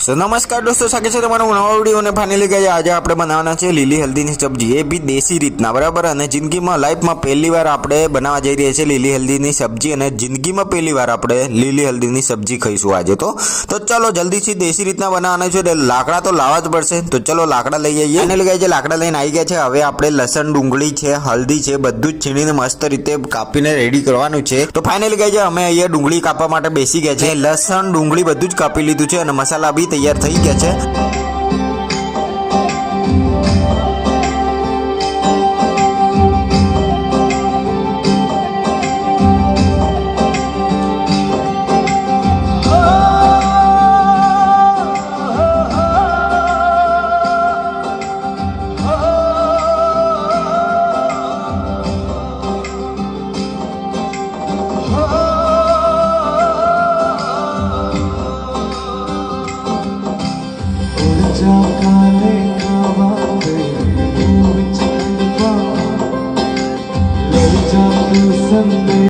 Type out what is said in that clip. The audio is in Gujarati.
सो नमस्कार दोस्तों, स्वागत है તમારું નવા વિડીયો અને ફાઇનલી ગાઈસ આજે આપણે બનાવવાના છે લીલી હલ્દીની સબ્જી, એ બી દેશી રીતના, બરાબર। અને જિંદગીમાં લાઈફમાં પહેલીવાર આપણે બનાવવા જઈ રહ્યા છીએ લીલી હલ્દીની સબ્જી, અને જિંદગીમાં પહેલીવાર આપણે લીલી હલ્દીની સબ્જી ખાઈશું આજે। તો ચલો જલ્દીથી દેશી રીતના બનાવવાના છે, એટલે લાકડા તો લાવવા જ પડશે। તો ચલો લાકડા લઈ આવીએ। ફાઇનલી ગાઈસ લાકડા લઈને આવી ગયા છે। હવે આપણે લસણ, ડુંગળી છે, હલ્દી છે, બધું જ છીણીને મસ્ત રીતે કાપીને રેડી કરવાનું છે। તો ફાઇનલી ગાઈસ અમે અહીંયા ડુંગળી કાપવા માટે બેસી ગયા છે। લસણ, ડુંગળી બધું જ કાપી લીધું છે અને મસાલા બી તૈયાર થઈ ગયા છે। काले खावांगे विच खंडवा ले जा तू संदे